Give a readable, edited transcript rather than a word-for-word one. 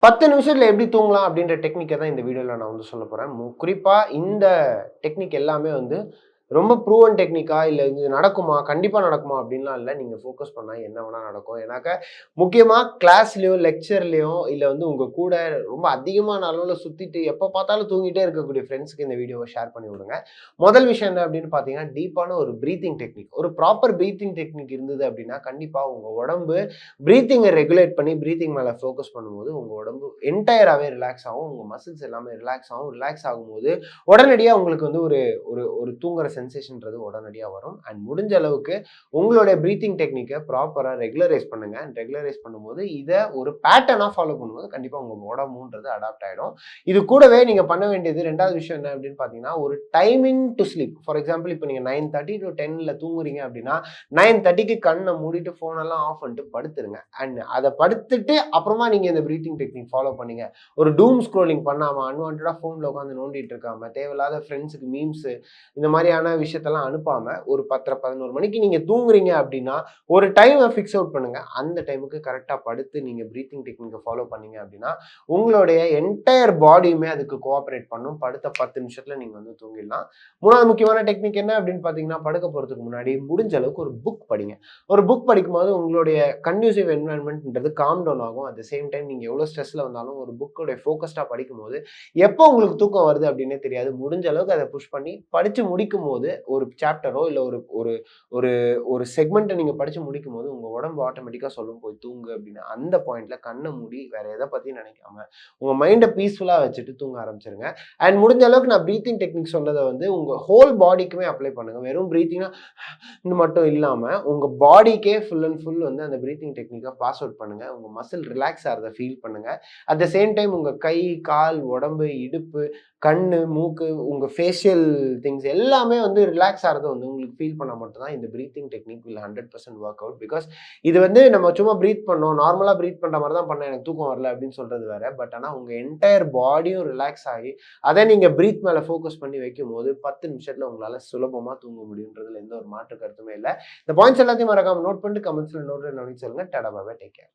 10 நிமிஷத்துல எப்படி தூங்கலாம் அப்படின்ற டெக்னிக்க தான் இந்த வீடியோல நான் வந்து சொல்லப் போறேன். குறிப்பா இந்த டெக்னிக் எல்லாமே வந்து ரொம்ப ப்ரூவன் டெக்னிக்கா இல்ல இது நடக்குமா? கண்டிப்பா நடக்குமா? அப்படின்லாம் இல்ல. நீங்க ஃபோக்கஸ் பண்ணா என்ன வேணா நடக்கும். ஏன்னாக்க முக்கியமா கிளாஸ்லயோ, லெக்சர்லயோ இல்ல வந்து உங்க கூட ரொம்ப அதிகமான அளவுல சுத்திட்டு எப்ப பார்த்தாலும் தூங்கிட்டே இருக்கக்கூடிய ஃப்ரெண்ட்ஸ்க்கு இந்த வீடியோவ ஷேர் பண்ணி விடுங்க. முதல் விஷயம் என்ன அப்படின்னு பார்த்தீங்கன்னா, டீப்பான ஒரு பிரீத்திங் டெக்னிக். ஒரு ப்ராப்பர் பிரீத்திங் டெக்னிக் இருந்தது அப்படின்னா, கண்டிப்பா உங்க உடம்பு பிரீத்திங்க ரெகுலேட் பண்ணி பிரீத்திங் மேல ஃபோக்கஸ் பண்ணும்போது, உங்க உடம்பு என்டையராவே ரிலாக்ஸ் ஆகும். உங்க மசில்ஸ் எல்லாமே ரிலாக்ஸ் ஆகும். ரிலாக்ஸ் ஆகும்போது, உடனடியா உங்களுக்கு வந்து ஒரு ஒரு ஒரு தூங்குற சென்சேஷன்ன்றது உடனடியா வரும். அண்ட் முடிஞ்ச அளவுக்கு உங்களுடைய பிரீத்திங் டெக்னிக்க ப்ராப்பரா ரெகுலரைஸ் பண்ணுங்க. ரெகுலரைஸ் பண்ணும்போது இத ஒரு பேட்டர்னா ஃபாலோ பண்ணும்போது கண்டிப்பா உங்க உடம்புன்றது அடாப்ட் ஆயிடும். இது கூடவே நீங்க பண்ண வேண்டியது 2வது விஷயம் என்ன அப்படின்னு பார்த்தீங்கன்னா, ஒரு timing to sleep. For example இப்ப நீங்க 9:30 டூ 10ல தூங்குறீங்க அப்படின்னா, 9:30க்கு கண்ண மூடிட்டு ஃபோன் எல்லாம் ஆஃப் பண்ணிட்டு படுத்துருங்க. அண்ட் அத படுத்துட்டு அப்புறமா நீங்க இந்த பிரீத்திங் டெக்னிக் ஃபாலோ பண்ணீங்க. ஒரு டூம் ஸ்க்ரோலிங் பண்ணாம, அன்வான்டடா ஃபோன்ல உட்கார்ந்து நோண்டிட்டு இருக்காம, தேவையில்லாத ஃப்ரெண்ட்ஸ்க்கு மீம்ஸ் இந்த மாதிரியான விஷயத்தெல்லாம் அனுப்பாம ஒரு 10:30 11 மணிக்கு நீங்க தூங்குறீங்க அப்படின்னா ஒரு டைமை ஃபிக்ஸ் அவுட் பண்ணுங்க. அந்த டைமுக்கு கரெக்டா படுத்து நீங்க பிரீத்திங் டெக்னிக்கை ஃபாலோ பண்ணீங்க அப்படின்னா உங்களுடைய என்டையர் பாடியுமே அதுக்கு கோஆபரேட் பண்ணும். படுத்த 10 நிமிஷத்துல நீங்க வந்து தூங்கிடலாம். 3வது முக்கியமான டெக்னிக் என்ன அப்படின்னு பாத்தீங்கன்னா, படுக்க போறதுக்கு முன்னாடி முடிஞ்ச அளவுக்கு ஒரு புக் படிங்க. ஒரு புக் படிக்கும்போது உங்களுடைய கன்டியூசிவ் என்வாயன்மெண்ட்ன்றது காம் டவுன் ஆகும். அட் த சேம் டைம் நீங்க எவ்வளவு ஸ்ட்ரெஸ்ல வந்தாலும் ஒரு புக்கோட ஃபோக்கஸ்டா படிக்கும்போது எப்போ உங்களுக்கு தூக்கம் வருது அப்படின்னே தெரியாது. முடிஞ்ச அளவுக்கு அதை புஷ் பண்ணி படிச்சு முடிக்கும்போது ஒரு சாப்டரோ இல்ல ஒரு ஒரு ஒரு ஒரு செக்மெண்ட்ட நீங்க படிச்சு முடிக்கும்போது உங்க உடம்பு ஆட்டோமேட்டிக்கா சொல்லும் போய் தூங்கு அப்படின்னு. அந்த பாயிண்ட்ல கண்ண மூடி வேற எத பத்தியும் நினைக்காம உங்க மைண்ட பீஸ்ஃபுல்லா வச்சுட்டு தூங்க ஆரம்பிச்சிருங்க. அண்ட் முடிஞ்ச அளவுக்கு நான் பிரீத்திங் டெக்னிக் சொன்னத வந்து உங்க ஹோல் பாடிக்குமே அப்ளை பண்ணுங்க. வெறும் பிரீத்திங்னா மட்டும் இல்லாம உங்க பாடிக்கே ஃபுல் அண்ட் ஃபுல் வந்து அந்த பிரீத்திங் டெக்னிக்கை பாஸ் அவுட் பண்ணுங்க. உங்க மசில் ரிலாக்ஸ் ஆகிறத ஃபீல் பண்ணுங்க. அட் த சேம் டைம் உங்க கை, கால், உடம்பு, இடுப்பு, கண்ணு, மூக்கு, உங்க ஃபேஷியல் திங்ஸ் எல்லாமே வந்து ரிலாக்ஸ் ஆகிறத வந்து உங்களுக்கு ஃபீல் பண்ணா மட்டும் தான் இந்த breathing technique will 100% work out. Because இது வந்து நம்ம சும்மா பிரீத் பண்ணோம், நார்மலா பிரீத் பண்ற மாதிரி தான் பண்ணேன், எனக்கு தூக்கம் வரல அப்படின்னு சொல்றது வேற. பட் ஆனா உங்க என்டையர் பாடியும் ரிலாக்ஸ் ஆகி அதை நீங்க பிரீத் மேல ஃபோக்கஸ் பண்ணி வைக்கும் போது 10 நிமிஷத்துல உங்களால சுலபமா தூங்க முடியுன்றதுல எந்த ஒரு மாற்று கருத்துமே இல்லை. இந்த பாயிண்ட்ஸ் எல்லாத்தையும் மறக்காம நோட் பண்ணிட்டு கமெண்ட்ஸ்ல நோட் பண்ணி சொல்லுங்க. டாடா பாய் பாய், டேக் கேர்.